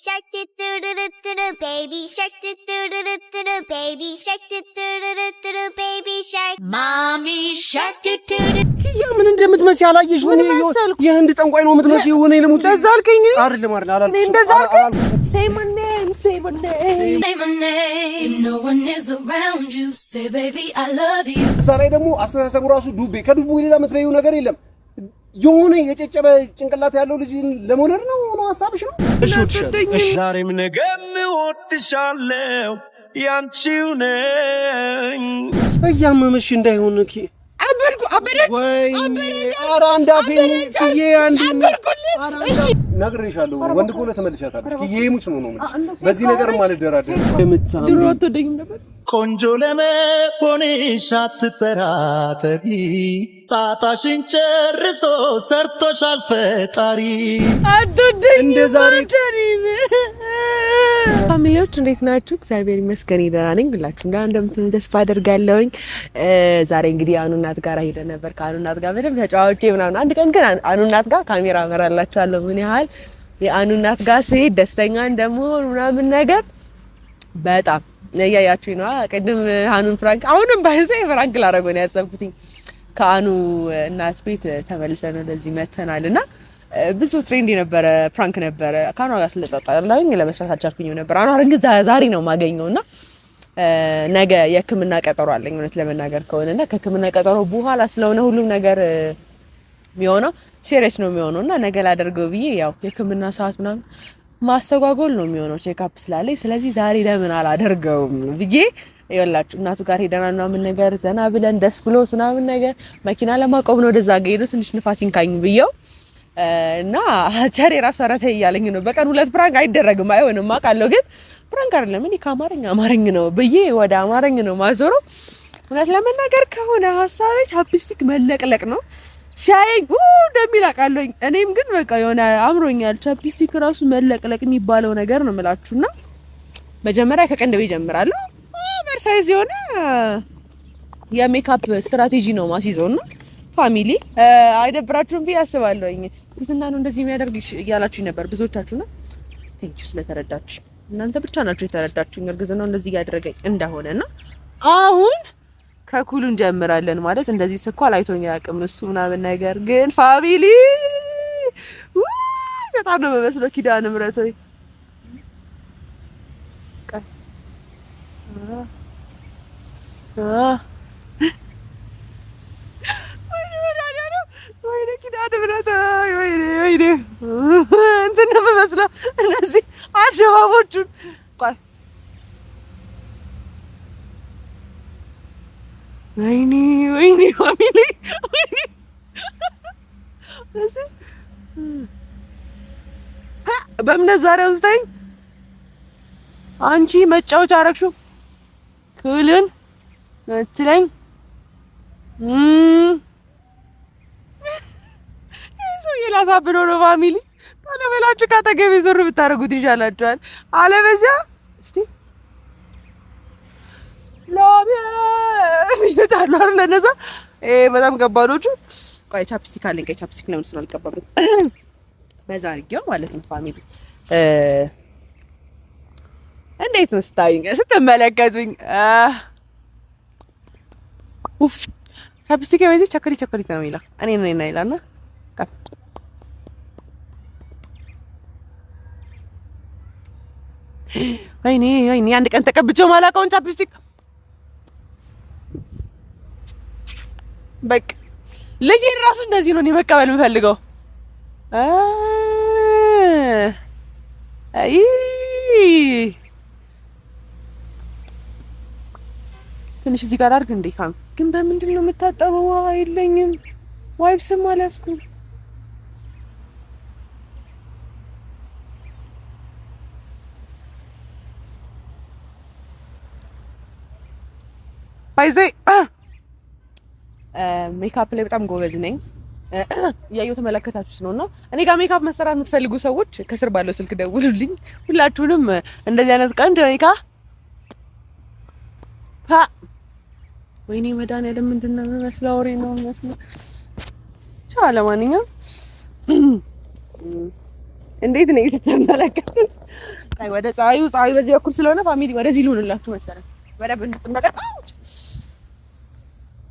shark do do do do do baby shark do do do do do baby shark do do do do baby shark mommy shark do do ምን እንደምትመስይ አላየሽ ምን የህንድ ጠንቋይ ነው የምትመስይው እኔ ልሙት ተዛልከኝ አይደለም አላልኩ say my name say my name no one is around you say baby I love you ዛሬ ደግሞ አስተሳሰቡ ራሱ ዱቤ ከዱቡ ሌላ የምትበይው ነገር የለም የሆነ የጨጨበ ጭንቅላት ያለው ልጅ ለሞነር ነው ሐሳብሽ ነው እሺ ዛሬም ነገም እወድሻለሁ ያንቺው ነኝ እያመመሽ እንዳይሆን አበደች ኧረ አንዳፌን ክዬ አንዴ ነግሬሻለሁ ወንድ ኮለ ተመልሻታለሽ ክዬ ሙች ነው ማለት በዚህ ነገር ማልደራደር ድሮ አትወደኝም ነበር ቆንጆ ለመሆንሽ አትጠራጠሪ ጣጣሽን ጨርሶ ሰርቶሻል ፈጣሪ አትወደኝም እንደ ዛሬ ፋሚሊዎች እንዴት ናችሁ? እግዚአብሔር ይመስገን ደህና ነኝ። ሁላችሁም ደህና እንደምትሆኑ ተስፋ አደርጋለሁኝ። ዛሬ እንግዲህ አኑናት ጋር ሄደን ነበር። ከአኑናት ጋር በደንብ ተጫዋውቼ ምናምን አንድ ቀን ግን አኑናት ጋር ካሜራ አመራላችኋለሁ ምን ያህል የአኑናት ጋር ስሄድ ደስተኛ እንደምሆን ምናምን ነገር በጣም ያያችሁኝ ነው። ቅድም አኑን ፍራንክ አሁንም ባይዘ ፍራንክ ላደርገው ነው ያሰብኩትኝ። ከአኑ እናት ቤት ተመልሰን ወደዚህ መተናልና ብዙ ትሬንድ የነበረ ፕራንክ ነበረ ካኗ ጋር ስለጣጣላኝ ለመስራት አልቻልኩኝም ነበር። አኗ አረንግ ዛሬ ነው ማገኘውና ነገ የህክምና ቀጠሮ አለኝ እውነት ለመናገር ከሆነና ከህክምና ቀጠሮ በኋላ ስለሆነ ሁሉም ነገር የሚሆነው ሲሪየስ ነው የሚሆነውና ነገ ላደርገው ብዬ ያው የህክምና ሰዓት ምናምን ማስተጓጎል ነው የሚሆነው ቼክአፕ ስላለኝ ስለዚህ ዛሬ ለምን አላደርገውም ብዬ ይኸውላችሁ እናቱ ጋር ሄደናል ምናምን ነገር ዘና ብለን ደስ ብሎት ምናምን ነገር መኪና ለማቆም ነው ወደዛ ጋር ትንሽ ንፋስ ይንካኝ ብዬው እና ቸሬ ራሱ አራተ ይያለኝ ነው በቀን ሁለት ፕራንክ አይደረግም አይሆንም ማቃለው ግን ፕራንክ አይደለም እኔ ከአማርኛ ነው በዬ ወደ አማርኛ ነው ማዞረው እውነት ለመናገር ከሆነ ሐሳቤ ቻፕስቲክ መለቅለቅ ነው ሲያየኝ እንደሚላቃለኝ እኔም ግን በቃ የሆነ አምሮኛል ቻፕስቲክ ራሱ መለቅለቅ የሚባለው ነገር ነው የምላችሁና መጀመሪያ ከቀንደቤ ጀምራለሁ ቨርሳይዝ የሆነ የሜካፕ ስትራቴጂ ነው ማሲዞና ፋሚሊ አይደብራችሁም ብዬ አስባለሁኝ ብዙና ነው እንደዚህ የሚያደርግሽ እያላችሁኝ ነበር ብዙዎቻችሁና ቴንኪው ስለተረዳችሁ እናንተ ብቻ ናችሁ የተረዳችሁኝ እርግዝናው እንደዚህ ያደረገኝ እንደሆነና አሁን ከኩሉ እንጀምራለን ማለት እንደዚህ ስኳል አይቶኛ ያቅም እሱ ምናምን ነገር ግን ፋሚሊ በጣም ነው መስሎ ኪዳነ ምሕረት ሆይ ወይኔ ኪዳነ ምሕረት ወይኔ እንትን ነው መስሎ እነዚህ አሸባቦቹን ቆይ ወይኔ ፋሚሊ ወይኔ እዚህ በእምነት ዛሬ ውስጠኝ አንቺ መጫወቻ አረግሽው ኩልን ትለኝ ይሄ የላሳብነው ነው ፋሚሊ ታዲያ በላችሁ ካጠገቤ ዞር ብታረጉት ይሻላችኋል አለበዚያ እስቲ ላቢያ ይታላር ለነዛ በጣም ከባዶቹ ቆይ ቻፕስቲክ አለኝ ቻፕስቲክ ለምን ስላልቀባበት በዛ አድርጌው ማለት ነው ፋሚሊ እንዴት ነው ስታይኝ ስትመለከቱኝ ኡፍ ቻፕስቲክ ወይስ ቸኮሌት ነው ይላል እኔ ነኝ ይላልና ወይኔ አንድ ቀን ተቀብቼው ማላውቀውን ቻፕስቲክ በቃ ልጅ ራሱ እንደዚህ ነው መቀበል የምፈልገው አይ ትንሽ እዚህ ጋር አድርግ እንዴ ካም ግን በምንድን ነው የምታጠበው ውሃ የለኝም ዋይፕስም አልያዝኩም ባይዘ ሜካፕ ላይ በጣም ጎበዝ ነኝ ያየው ተመለከታችሁስ ነውና እኔ ጋር ሜካፕ መሰራት የምትፈልጉ ሰዎች ከስር ባለው ስልክ ደውሉልኝ ሁላችሁንም እንደዚህ አይነት ቀን ሜካፕ ወይኔ መድኃኒዓለም ምንድን ነው የሚመስለው አውሬ ነው የሚመስለው ቻው ለማንኛውም እንዴት ነው እየተመለከቱ? አይ ወደ ፀሐዩ በዚህ በኩል ስለሆነ ፋሚሊ ወደዚህ ልሆንላችሁ መሰለኝ።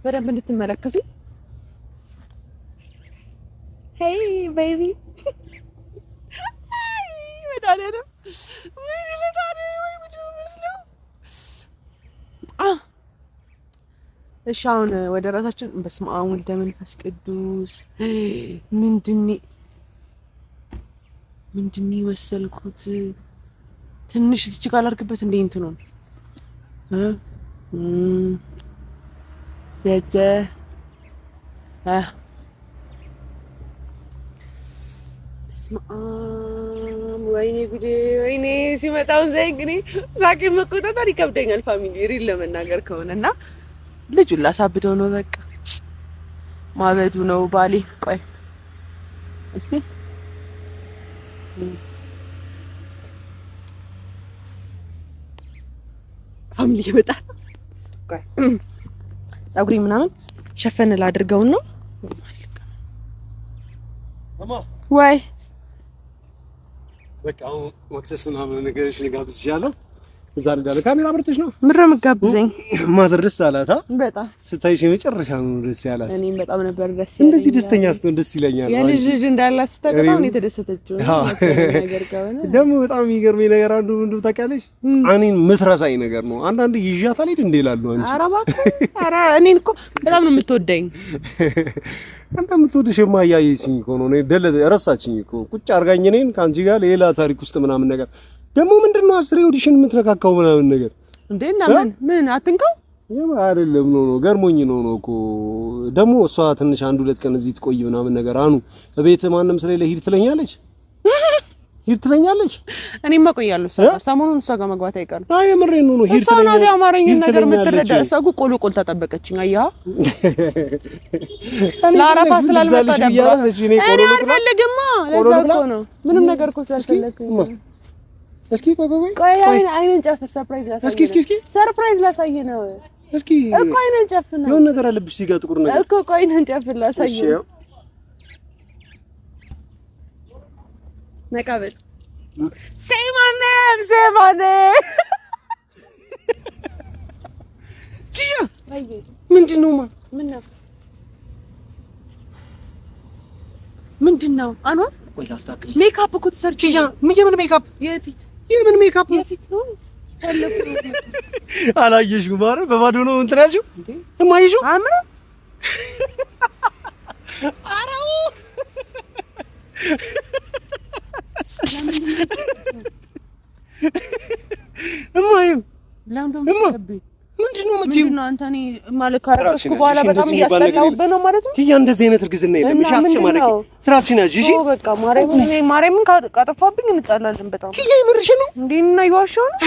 በደንብ እንድትመለከቱ ሄይ ቤቢ መዳለንም ወይ መስለው እሺ አሁን ወደ ራሳችን በስመ አብ ወልድ መንፈስ ቅዱስ ምንድን ወሰልኩት ትንሽ እዚህ ጋር አላርግበት እንዴ እንትኑ ዘጀ በስመ አብ ወይኔ ጉዴ ወይኔ ሲመጣው ዘይግኒ ሳቂ መቆጣጠር ይከብደኛል ፋሚሊ ሪል ለመናገር ከሆነና ልጁን ላሳብደው ነው በቃ ማበዱ ነው ባሌ ቆይ እስቲ ፋሚሊ ይመጣል ቆይ ፀጉሪ ምናምን ሸፈን ላድርገውና ማማ ወይ በቃ ማክሰስ ምናምን ነገርሽ ልጋብዝሻለሁ እዛ እንዳለ ካሜራ አብርተሽ ነው ምንድነው የምትጋብዘኝ ማዘር ደስ አላት በጣም ስታይሽ የመጨረሻ ነው ደስ ያላት እኔም በጣም ነበር ደስ ያለኝ እንደዚህ ደስተኛ ስትሆን ደስ ይለኛል የልጅ እንዳላት ስታውቃው ነው የተደሰተችው ነገር ከሆነ ደግሞ በጣም የሚገርመኝ ነገር አንዱ ምንድነው ታውቂያለሽ እኔን ምትረሳኝ ነገር ነው አንዳንድ ይዣት አልሄድ እንዴ ይላሉ አንቺ ኧረ እባክህ ኧረ እኔን እኮ በጣም ነው የምትወደኝ አንተ የምትወድሽማ እያየችኝ እኮ ነው እኔ ረሳችኝ እኮ ቁጭ አድርጋኝ እኔን ከአንቺ ጋር ሌላ ታሪክ ውስጥ ምናምን ነገር ደግሞ ምንድነው አስሬ ኦዲሽን የምትነካካው ምናምን ነገር እንዴና ምን አትንካው አይደለም ነው ገርሞኝ ነው እኮ ደግሞ እሷ ትንሽ አንድ ሁለት ቀን እዚህ ትቆይ ምናምን ነገር አኑ በቤት ማንንም ስለሌለ ሂድ ትለኛለች እኔማ ቆያለሁ ሰሞኑን እሷ ጋር መግባት አይቀርም አይ የምሬን ነው ሂድ እሷ ናት ያማረኝን ነገር የምትረዳ እሷ ቆሎ ተጠበቀችኝ አያ ለአረፋ ስላልመጣ ደብሯት እኔ አልፈልግማ ለዛ እኮ ነው ምንም ነገር እኮ ስላልፈለኩኝ እስኪ ቆይ አይነን ጨፍር ሰርፕራይዝ ላሳየህ እስኪ ሰርፕራይዝ ላሳየህ ነው እስኪ እኮ አይነን ጨፍር ነው የሆነ ነገር አለብሽ ሲጋ ጥቁር ነገር እኮ ቆይ አይነን ጨፍር ላሳየህ ነቃበል ሰይማነ ኪያ ምንድነው ምንድነው አኗ ወይ ላስታክል ሜካፕ እኮ ተሰርች ኪያ ምን ሜካፕ የምን ሜካፕ ነው አላየሽው ማለት በባዶ ነው እንትን ያልሽው እማይሽው አምራ አራው እማይ ምንድነው ምንድነው አንተ እኔ ማለት ካረከስኩ በኋላ በጣም እያስጠላሁበት ነው ማለት ነው ኪያ እንደዚህ አይነት እርግዝና የለም እሺ አትሸማለቂ ስራትሽን ያዥ እሺ በቃ ማርያምን ካጠፋብኝ እንጣላለን በጣም ኪያ ይምርሽ ነው እንዴ እና ይዋሻው ነው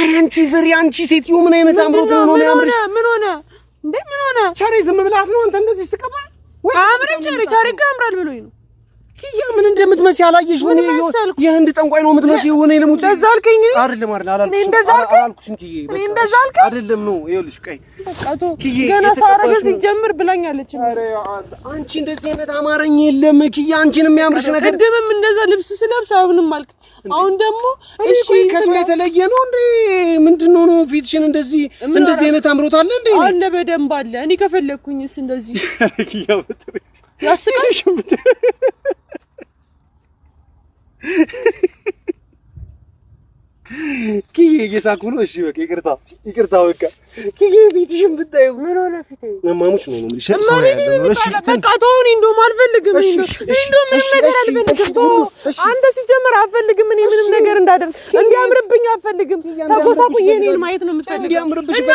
ኧረ አንቺ ሴትዮ ምን አይነት አምሮት ነው ያምርሽ ምን ሆነ ቻሬ ዝም ብላት ነው አንተ እንደዚህ ስትቀባ ወይ አምረም ቻሬ ጋር ያምራል ብሎኝ ነው ኪያ ምን እንደምትመሲ አላየሽ ምን የህንድ ጠንቋይ ነው የምትመሲ ሆነ ለሙት እንደዛ አልከኝ አይደለም አላልኩሽም ኪያ እኔ እንደዛ አልከኝ አይደለም ነው ይኸውልሽ ቀይ በቃቶ ገና ሳረገ ሲጀምር ብላኛለች ኧረ አንቺ እንደዚህ አይነት አማረኝ የለም ኪያ አንቺን የሚያምርሽ ነገር ቅድምም እንደዛ ልብስ ስለብስ አሁንም አልክ አሁን ደግሞ እሺ ከሰው የተለየ ነው እንዴ ምንድነው ነው ፊትሽን እንደዚህ አይነት አምሮት አለ እንዴ አለ በደንብ አለ እኔ ከፈለኩኝስ እንደዚህ ኪያ ወጥሬ ያስቀሽ ኪዬ እየሳኩ ነው እሺ በቃ ይቅርታ በቃ ኪዬ ፊትሽን ብታዩ ምን ሆነ ፊቴ ማሙሽ ነው ልሽ ሰው ያለው ነው እሺ በቃ ተውኝ እንደውም አልፈልግም እንደውም ምንም ነገር አልፈልግም አንተ ሲጀመር አልፈልግም እኔ ምንም ነገር እንዳደርግ እንዲያምርብኝ አልፈልግም ተጎሳቁዬ እኔን ማየት ነው የምፈልገው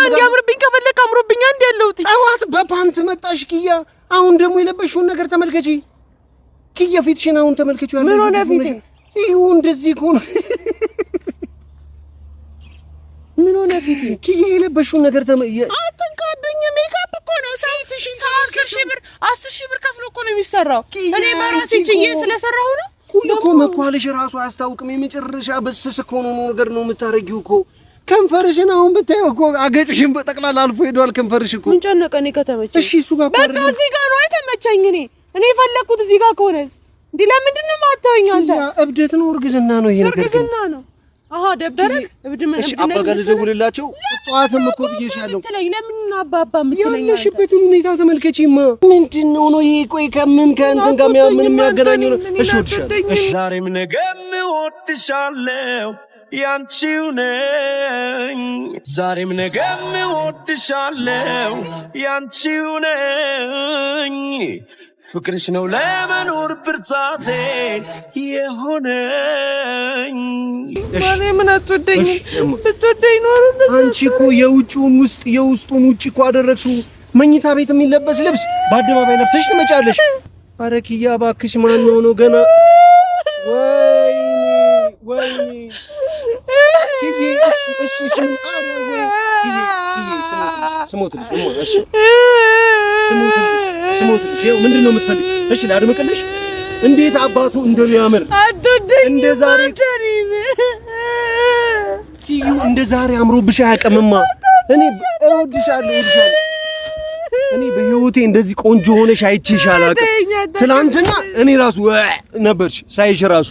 እንዲያምርብኝ ከፈለክ አምሮብኛ እንደያለውት ጠዋት በፓንት መጣሽ ኪያ አሁን ደግሞ የለበሽውን ነገር ተመልከቺ ኪያ ፊትሽን አሁን ተመልከቺ ያለው ምን ሆነ ፊቴ ይሁ እንደዚህ እኮ ነው ምን ሆነ ፊቴ ኪያ የለበሽውን ነገር አትንካብኝ ሜካፕ እኮ ነው ሳይትሽን 10,000 ብር ከፍሎ እኮ ነው የሚሰራው እኔ በራሴ ችዬ ስለሰራሁ ነው እኮ መኳለሽ ራሱ አያስታውቅም የመጨረሻ በስስ እኮ ነው ነገር ነው የምታረጊው እኮ ከንፈርሽን አሁን ብታዪው እኮ አገጭሽን በጠቅላላ አልፎ ሄዷል ከንፈርሽ እኮ ምን ጨነቀኝ ከተመቸኝ እሺ እሱ ጋር በቃ እዚህ ጋር ነው አይተመቸኝ እኔ የፈለኩት እዚህ ጋር ከሆነስ እንዴ ለምንድን ነው የማታወኝ አንተ? እብደት ነው እርግዝና ነው ይሄ ነገር? እርግዝና ነው። አሃ ደበረክ? እሺ አባጋ ልደውልላቸው። ጠዋትም እኮ ብዬሻለሁ። ለምን አባባ የምትለኝ? ያለሽበትን ሁኔታ ተመልከቺማ። ምንድነው ነው ይሄ? ቆይ ከምን ከእንትን ጋር ምን የሚያገናኘው ነው? እሺ ወድሻለሁ። ዛሬም ነገም እወድሻለሁ ያንቺው ነኝ። ዛሬም ነገም እወድሻለሁ ያንቺው ነኝ። ፍቅርሽ ነው ለመኖር ብርታቴ የሆነኝ። ማን ምን አትወደኝ? ብትወደኝ ኖር አንቺ እኮ የውጭውን ውስጥ የውስጡን ውጭ እኮ አደረግሽው። መኝታ ቤት የሚለበስ ልብስ በአደባባይ ለብሰሽ ትመጫለሽ። ኧረ ኪያ እባክሽ ማን ነው ገና? ወይኔ ስሞትልሽ እሺ ስሞትልሽ ይኸው ምንድን ነው የምትፈልጊው? እሺ ላድምቅልሽ። እንዴት አባቱ እንደሚያምር እንደ ዛሬ ኪዩ እንደ ዛሬ አምሮብሽ አያውቅምማ። እኔ እወድሻለሁ። እኔ በህይወቴ እንደዚህ ቆንጆ ሆነሽ አይቼሽ አላውቅም። ትናንትና እኔ ራሱ ነበርሽ ሳይሽ ራሱ።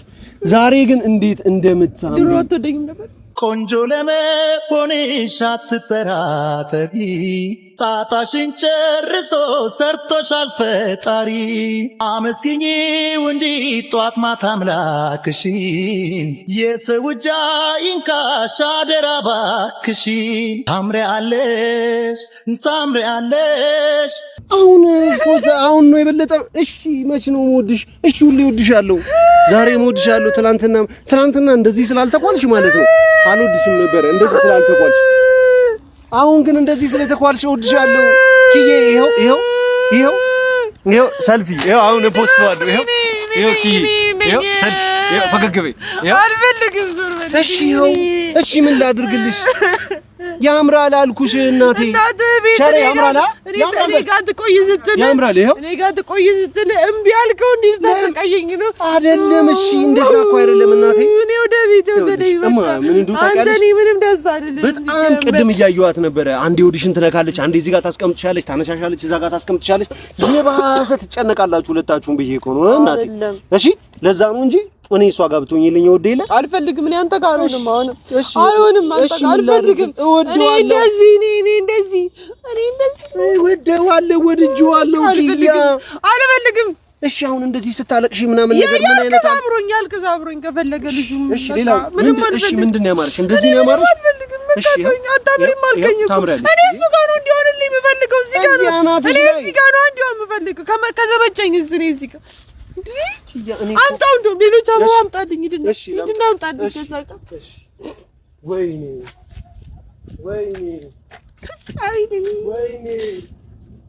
ዛሬ ግን እንዴት እንደምታምር ድሮ አትወደኝም ነበር። ቆንጆ ለመሆንሽ አትጠራጠሪ፣ ጣጣሽን ጨርሶ ሰርቶሻል ፈጣሪ። አመስግኚው እንጂ ጧት ማታ አምላክሽን፣ የሰው እጅ አይንካሽ አደራ እባክሽን። ታምሪያለሽ ታምሪያለሽ። አሁን ነው የበለጠ። እሺ መች ነው የምወድሽ? እሺ ሁሌ እወድሻለሁ። ዛሬ እወድሻለሁ። ትናንትና እንደዚህ ስላልተኳልሽ ማለት ነው አልወድሽም ነበር እንደዚህ ስላልተኳልሽ። አሁን ግን እንደዚህ ስለተኳልሽ እወድሻለሁ ኪዬ። ይሄው ሰልፊ ይሄው አሁን ፖስት ዋለው ይሄው ኪዬ ይሄው ሰልፊ ይሄው ፈገግ በይ ይሄው። አልፈልግም ዞር በል። እሺ ምን ላድርግልሽ? ያምራል አልኩሽ እናቴ። ቸሬ ያምራል። እኔ ጋር ትቆይ ስትል ያምራል። ይሄው እኔ ጋር ትቆይ ስትል እምቢ አልከው። እንዴት ታሰቃየኝ ነው? አይደለም እሺ እንደዛ እኮ አይደለም እናቴ። እኔ ወደ ቤት ወሰደኝ። አንተ እኔ ምንም ደስ አይደለም። በጣም ቅድም እያየኋት ነበረ። አንዴ ወዲሽን ትነካለች፣ አንዴ እዚህ ጋር ታስቀምጥሻለች፣ ታነሻሻለች፣ እዛ ጋር ታስቀምጥሻለች። የባሰ ትጨነቃላችሁ ሁለታችሁም ብዬ እኮ ነው እናቴ። እሺ ለዛ ነው እንጂ እኔ እሷ ጋር ብትሆኝልኝ ወዴ ይላል። አልፈልግም። እኔ አንተ ጋር አልሆንም። አልሆንም። አንተ ጋር አልፈልግም። እኔ እንደዚህ ወደዋለሁ ወድጄዋለሁ ኪያ። አልፈልግም። እሺ አሁን እንደዚህ ስታለቅሽ ምናምን ነገር ምን አይነት ከዛብሮኝ ከፈለገ ልጁ እሺ ሌላ ምንድን ነው ያማረሽ? እንደዚህ ነው ያማረሽ? አልፈልግም። አታምሪም አልከኝ እኮ። እኔ እሱ ጋር ነው እንዲሆንልኝ የምፈልገው። እዚህ ጋር ነው እንዲሆን የምፈልገው። ከዘመቸኝ እኔ እዚህ ጋር አምጣው። እንደውም ሌሎች አበባ አምጣልኝ። ሂድና አምጣልኝ። ወይኔ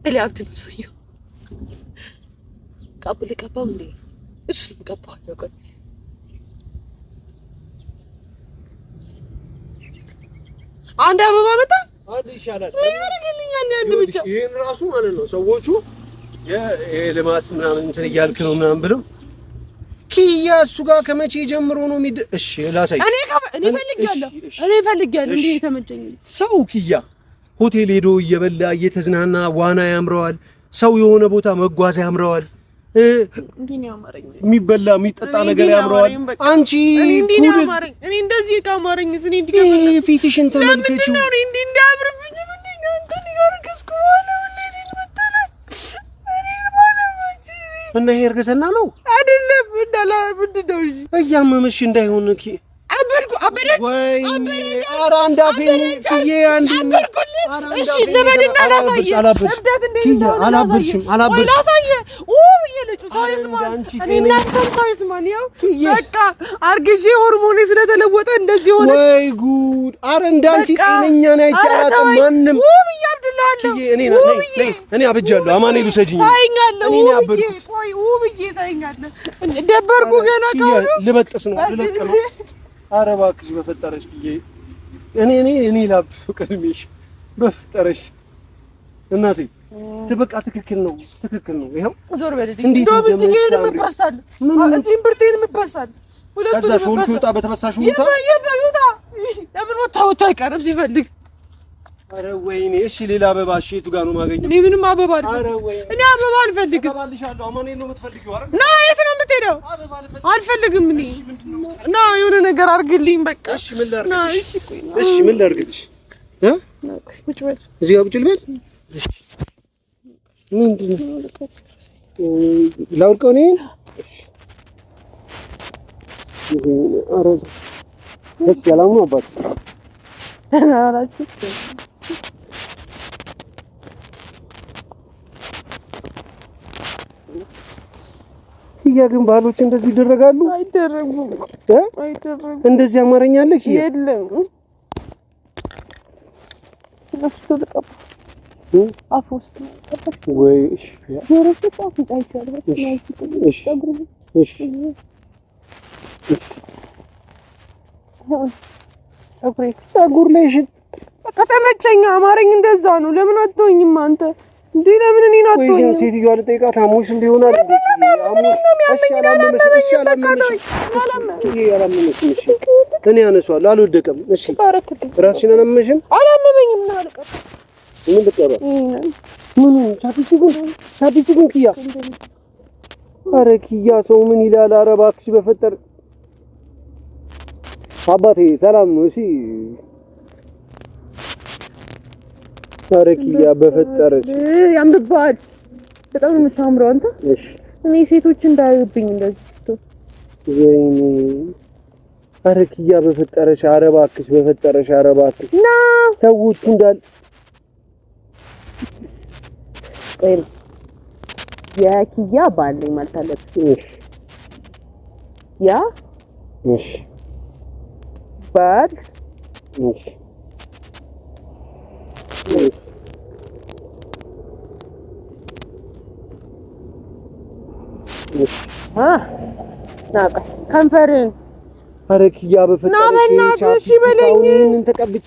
ሊያብድ ነው ሰውዬው። ልቀባው እንዴ? እሱ ልቀባው። አንድ አበባ መጣ። አንድ ይሻላል። ምን ያደርግልኛል? አንድ ብቻ ይሄን ራሱ ማለት ነው ሰዎቹ የልማት ምናምን እንትን እያልክ ነው ምናምን ብለው ኪያ እሱ ጋር ከመቼ ጀምሮ ነው እሺ ላሳይ። እኔ ፈልጋለሁ እንዴ የተመቸኝ ሰው ኪያ ሆቴል ሄዶ እየበላ እየተዝናና ዋና ያምረዋል። ሰው የሆነ ቦታ መጓዝ ያምረዋል። የሚበላ የሚጠጣ ነገር ያምረዋል። አንቺ እኔ እንደዚህ ካማረኝ ፊትሽን ተመልከቺው። እና ይሄ እርግዝና ነው አይደለም? ምንድን ነው? እያመመሽ እንዳይሆን አበደች። ኧረ አንድ አፌን ኪዬ አንድ እሺ ልበድና ላሳየህ። አላበድሽም። ላሳየህ ብዬሽ ሰው ይስማል። እኔና አንተም ሰው ይስማል። ያው በቃ አርግዤ ሆርሞኔ ስለተለወጠ እንደዚህ ሆነ። ወይ ጉድ! ኧረ እንዳንቺ ጤነኛ ነኝ አይቼ አላውቅም ማንም። ብዬሽ አብድልሃለሁ። እኔ አብጃለሁ። አማኑኤል ውሰጂኝ። ታይኛለህ። እኔ አብድኩ። ቆይ ብዬሽ ታይኛለህ። ደበርኩ ገና ከሆነ ልበጥስ ነው ልለቅ ነው። ኧረ እባክሽ በፈጠረሽ ጊዜ እኔ ላብድ ፍቅርሽ በፈጠረሽ እናቴ በቃ ትክክል ነው። ይሄው ዞር በለኝ። እንደውም እዚህ ጋር የምትበሳል እዚህም ብርቴን የምትበሳል ሁለቱም ከዛ ሾልኩ ወጣ በተበሳሽው ወጣ ለምን ወጣው አይቀርም ሲፈልግ። ኧረ ወይኔ! እሺ ሌላ አበባ እሺ የቱ ጋር ነው የማገኘው? እኔ ምንም አበባ አይደለም። እኔ አበባ አልፈልግም። አበባልሻለሁ። አማኑኤል ነው የምትፈልጊው አይደል? ና የት ነው የምትሄደው? የምትሄደው? አልፈልግም እኔ ና የሆነ ነገር አድርግልኝ በቃ። እሺ ምን ላድርግ? ና እሺ ቆይ እሺ ምን ላድርግልሽ? ቁጭ በል እዚህ ጋር ቁጭ ልበል? እሺ ምንድን ነው ላውልቀው እኔ? እሺ ኧረ ደስ ያላሙ አባት አራችሁ ኪያ ግን ባሎች እንደዚህ ይደረጋሉ? አይደረጉም አይደረጉም። እንደዚህ አማርኛ አለ ኪያ? የለም አፎስት ወይ እሺ እሺ ፀጉር ላይ እሺ በቃ ተመቸኝ። አማርኛ እንደዛ ነው። ለምን አትሆኝም አንተ እንዴ? ለምን እኔን አትሆኝም? ወይ ሴትዮዋ ልጠይቃት አሞሽ እንደሆነ አለ አሞሽ እኔ አነሳዋለሁ። አልወደቀም። እሺ ራስሽን አላመመሽም? አላመመኝም። ምን አልቀር ምን ልቀባ ምን ሳቢሲጉን ኪያ ኧረ ኪያ ሰው ምን ይላል? ኧረ እባክሽ በፈጠር አባቴ ሰላም ነው። እሺ ኧረ ኪያ በፈጠረች ያምብባል። በጣም ነው የምታምረው አንተ። እሺ እኔ ሴቶች እንዳይብኝ እንደዚህ ወይኔ ኧረ ኪያ በፈጠረሽ ኧረ እባክሽ በፈጠረሽ ኧረ እባክሽ ና ሰዎቹ እንዳል ቆይ የኪያ ባለኝ ማለት አለብኝ። እሺ ያ እሺ ባል እሺ ናቀ ከንፈርን ኧረ ኪያ በፈጠረሽ ና በእናትህ እሺ በለኝ። እኔን ተቀብቼ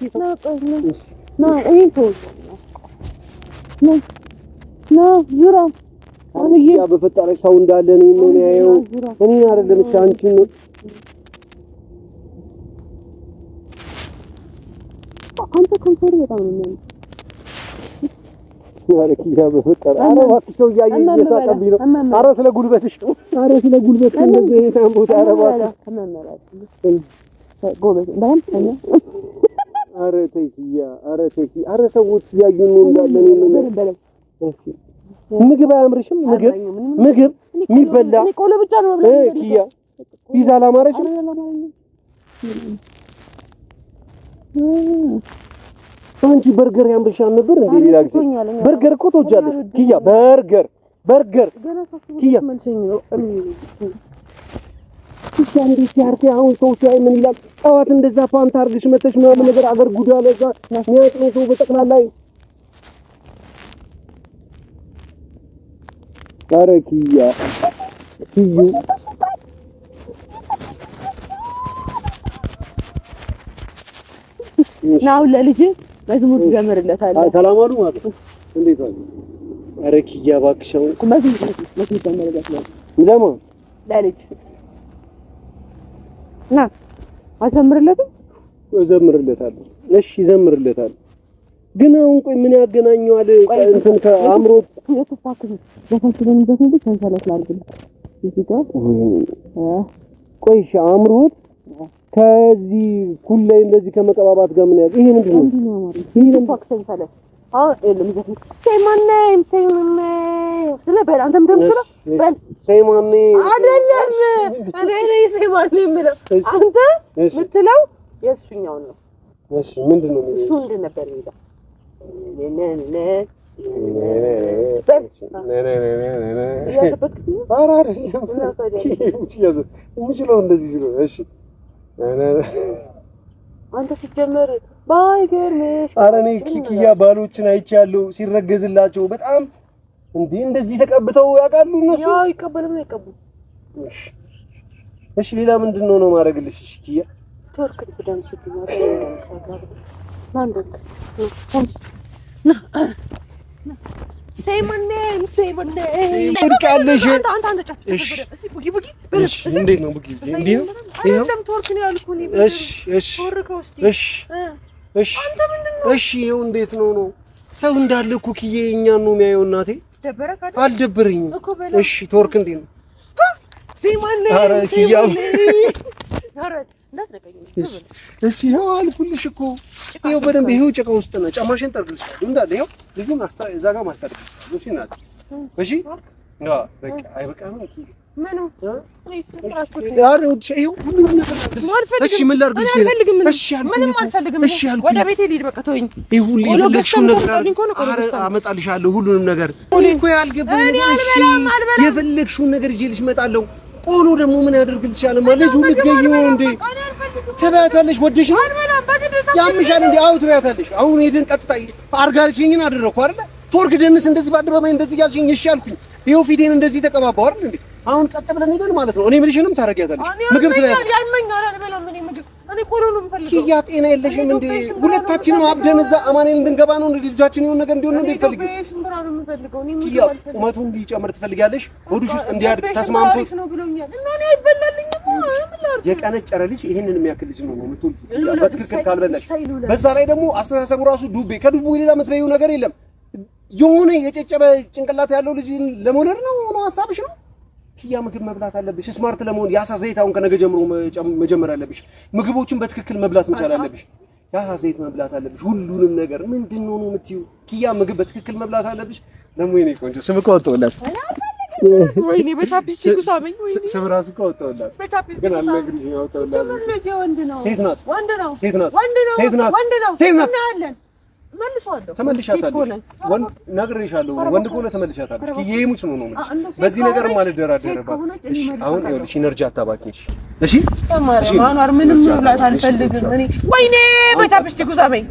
ና ይሄን ተወው ና ዙራ ኪያ በፈጠረሽ ሰው እንዳለ እኔን ነው ያየው። እኔን አይደለም እሺ አንቺን ነው። አንተ ከንፈር በጣም ነው የሚያምር። ኧረ ኪያ በፈጠረ ኧረ እባክሽ ሰው እያየኝ እየሳቀብኝ ነው። ኧረ ስለ ጉልበትሽ ነው። ኧረ ስለ ጉልበት እንደዚህ አይነት ቦታ ኧረ እባክሽ ጎበዝ እንዳንተኛ ኧረ ተይ ኪያ ኧረ ተይ ኪያ ኧረ ሰዎች እያዩን ነው እንዳለ እኔን ነው። እሺ ምግብ አያምርሽም? ምግብ የሚበላ ቆሎ ብቻ ነው ኪያ ፒዛ አላማረሽም? አንቺ በርገር ያምርሻል ነበር እንዴ? ሌላ ጊዜ በርገር እኮ ትወጃለሽ ኪያ። በርገር ኪያ ኪያ እንዴት ያርቴ አሁን ሰው ሲያይ ምን ይላል? ጠዋት እንደዛ ፓንት አርግሽ መተሽ ምናምን ነገር አገር ጉዳ ለዛ የሚያጥነው ሰው በጠቅላላ ኧረ ኪያ ኪዩ ናው ለልጅ መዝሙር ጀምርለታለሁ። ሰላም አሉ ማለት እንዴት አሉ? ኧረ ኪያ እባክሽ አሁን መዝሙር ጀምርለታለሁ። ለማ ለልጅ ና አዘምርለታለሁ። እዘምርለታለሁ። እሺ እዘምርለታለሁ። ግን አሁን ቆይ ምን ያገናኘዋል? እንትን ከአምሮት የተፋከረ ለፈንክለን እንደዚህ ሰንሰለት ላድርግ እዚህ ጋር ቆይ እሺ አምሮት ከዚህ ኩል ላይ እንደዚህ ከመቀባባት ጋር ምን ያዝ? ይሄ ምንድን ነው? ይሄ ተፋክ ሰንሰለት አሁን ለምዘፍ ሰይማነም ስለ በል አንተ ምትምትለው በል ሰይማኔ አይደለም እኔ ሰይማኔ የምለው አንተ ምትለው የእሱኛው ነው። እሺ ምንድን ነው? እሱ እንደ ነበር ይላል አንተ ሲጀመር ባይገርምሽ። ኧረ እኔ ኪያ ባሎችን አይቻለሁ ሲረገዝላቸው በጣም እንዴ እንደዚህ ተቀብተው ያውቃሉ እነሱ? ያው ይቀበሉም አይቀበሉም። እሺ ሌላ ምንድን ነው ማድረግልሽ? እሺ ኪያ ቶርክ ድብዳም ሲጥማ ማንደክ Say my name, say my name. ትወድቃለሽ። አንተ ጨፍጭፍ እስቲ ቡጊ እንዴት ነው ቡጊ? እንዴ ነው አይደለም ቶርክ ነው ያልኩኝ። እሺ አንተ ምንድነው? እሺ ይኸው እንዴት ነው ሰው እንዳለ እኮ ኪዬ እኛን ነው የሚያየው። እናቴ ደበረካ? አልደበረኝም። እሺ ቶርክ እንዴት ነው? ኧረ ኪያ እሺ ይኸው አልኩልሽ እኮ ይኸው በደንብ ይኸው ጭቃ ውስጥ ነው። ጫማሽን ጠርግልሻለሁ እንዳለ ይኸው ልጁን እዛ ጋር ማስጠርግልሻለሁ። እሺ እናት እሺ በቃ አይበቃም ምኑ ያሬ ወድሽ ይኸው ሁሉንም ነገር እሺ ምን ላድርግልሽ? እሺ ምንም አልፈልግም። እሺ ወደ ቤቴ ልሂድ በቃ ተወኝ። ይሄ ሁሉ የፈለግሽውን ነገር አመጣልሻለሁ ሁሉንም ነገር እኮ ያልገባኝ። እሺ የፈለግሽውን ነገር ይዤልሽ እመጣለሁ። ቆሎ ደግሞ ምን ያደርግልሻል? ማለት ሁሉ ትገይው እንዴ ተባያታለሽ? ወደሽ ነው ያምሻል እንዴ? አው ተባያታለሽ። አሁን ሄደን ቀጥታ አርጋልሽኝን አደረኩ አይደል? ቶርክ ደንስ እንደዚህ ባደረባኝ እንደዚህ ያልሽኝ እሺ አልኩኝ። ይሄው ፊቴን እንደዚህ ተቀባባው አይደል እንዴ? አሁን ቀጥ ብለን ሄደን ማለት ነው። እኔ ምልሽንም ታረጋታለሽ። ምግብ ትበያለሽ። ያልመኛል አልበላም እኔ ምግብ እኔ ቆሎ ነው የምፈልገው። ኪያ ጤና የለሽም እንዴ? ሁለታችንም አብደን እዛ አማኔን እንድንገባ ነው እንዴ? ልጃችን ይሁን ነገር እንዲሆን ነው እንዴ? ኪያ ቁመቱን እንዲጨምር ትፈልጊያለሽ? ሆድሽ ውስጥ እንዲያድግ ተስማምቶት ነው ብሎኛል። እና እኔ አይበላልኝም። የቀነጨረ ልጅ ይሄንን የሚያክል ልጅ ነው የምትወልጂው ኪያ፣ በትክክል ካልበላሽ። በዛ ላይ ደግሞ አስተሳሰቡ ራሱ ዱቤ ከዱቤ ሌላ የምትበይው ነገር የለም። የሆነ የጨጨበ ጭንቅላት ያለው ልጅ ለመውለድ ነው ሀሳብሽ ነው? ኪያ ምግብ መብላት አለብሽ። ስማርት ለመሆን ያሳ ዘይት አሁን ከነገ ጀምሮ መጀመር አለብሽ። ምግቦችን በትክክል መብላት መቻል አለብሽ። ያሳ ዘይት መብላት አለብሽ። ሁሉንም ነገር ምንድነው ነው የምትይው? ኪያ ምግብ በትክክል መብላት አለብሽ። ደግሞ የኔ ቆንጆ ስም እኮ ወጣሁላት። ወይኔ በቻፕስቲክ ሳመኝ። ወይኔ ስም ራሱ እኮ ወጣሁላት። ግን አልነግርሽ ያወጣሁላት። ሴት ናት። ወንድ ነው። ሴት ናት። ሴት ናት። ሴት ናት። መልሻለሁ ተመልሻታለሁ። ወንድ ነግሬሻለሁ። ወንድ ከሆነ ተመልሻታለሁ። ኪያ ይሙች ነው ማለት በዚህ ነገር ማለት ደራደረባት። እሺ አሁን ይኸውልሽ ኢነርጂ አታባክኝ። እሺ ማኗር ምንም ብላት አልፈልግም እኔ። ወይኔ በቻፕስቲክ ሳመኝ።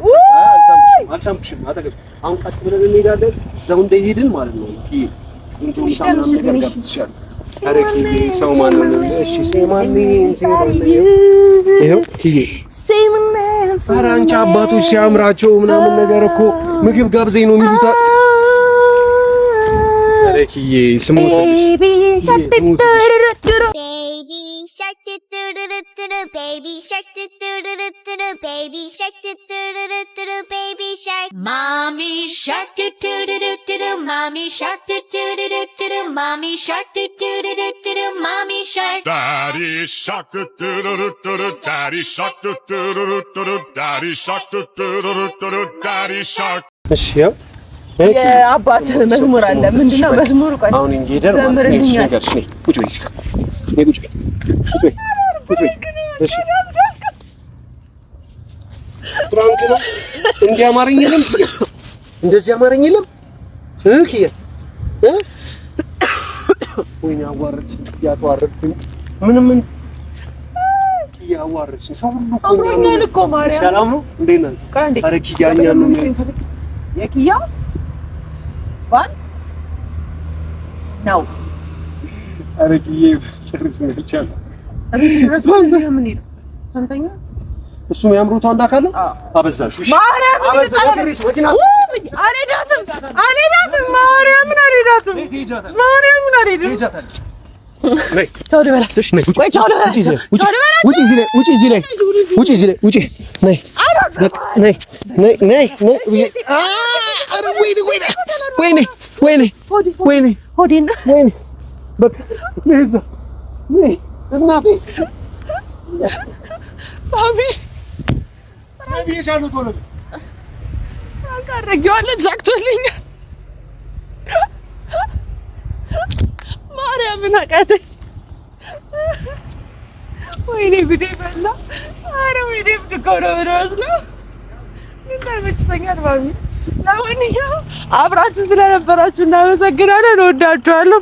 አልሰምኩሽም። አጠገብሽ አሁን ቀጥ ብለን እንሄዳለን። እዛው እንደሄድን ማለት ነው። ኪያ እንጂ ምሳምን ነገር ጋብዝሻለሁ። ኧረ ኪያ ሰው ማን ነው? እሺ ሰው ማን ነው? ይኸው ኪያ ኧረ አንቺ አባቶች ሲያምራቸው ምናምን ነገር እኮ ምግብ ጋብዘኝ ነው የሚሉት። ኧረ ኪዬ ስሙትልሽ baby shark do do do do do do baby shark do do do do do do baby shark mommy shark do do do do do do mommy shark do do do do do do mommy shark do do do do do do mommy shark daddy shark do do do do do daddy shark do do do do do daddy shark do do do do do daddy shark እሺ ያው የአባት መዝሙር አለ። ምንድነው መዝሙሩ? ቆይ አሁን እንግዲህ ማለት ነው ነገር እሺ ቁጭ በይ እስኪ ቁጭ በይ ቁጭ በይ ቁጭ በይ እሺ ፍራንክ ነው እንዲህ አማርኛ የለም እንደዚህ አማርኛ የለም ኪያ ወይኔ አዋረድሽ ያተዋረድኩኝ ምንም ኪያ አዋረድሽ ሰው ሁሉ እኮ ማርያም ሰላም ነው እንዴት ነህ? ኧረ ኪያ እኛ ነው የኪያ ባል ነው ኧረ ኪያ ጭርሽ ነው ይቻላል ሰንተኛ እሱ የሚያምሩት አንድ አካል ነው። አበዛሽ ማርያም አበዛሽ መኪና አልሄዳትም ማርያምን አልሄዳትም ማርያምን አልሄዳትም ነይ ቻው ልበላትሽ ነይ ቆይ ቻው ልበላትሽ ውጪ እዚህ ላይ ውጪ እዚህ ላይ ውጪ እዚህ ላይ ውጪ ነይ ነይ ነይ ነይ ነይ ኧረ ወይኔ ወይኔ ወይኔ ወይኔ ወይኔ ሆዴና ወይኔ በቃ ነይ እዛ ነይ እናቴ ባቢ ይሻሉ ቶሎ አቃረጊዋለሁ ዘግቶልኛል። ማርያምን አቃተኝ። ወይኔ ጉዴ በላ። ኧረ ወይኔ ብትቆረ ብለውስለ እንታይመችኛል ባቢ። ለማንኛውም አብራችሁ ስለነበራችሁ እናመሰግናለን። እወዳችኋለሁ።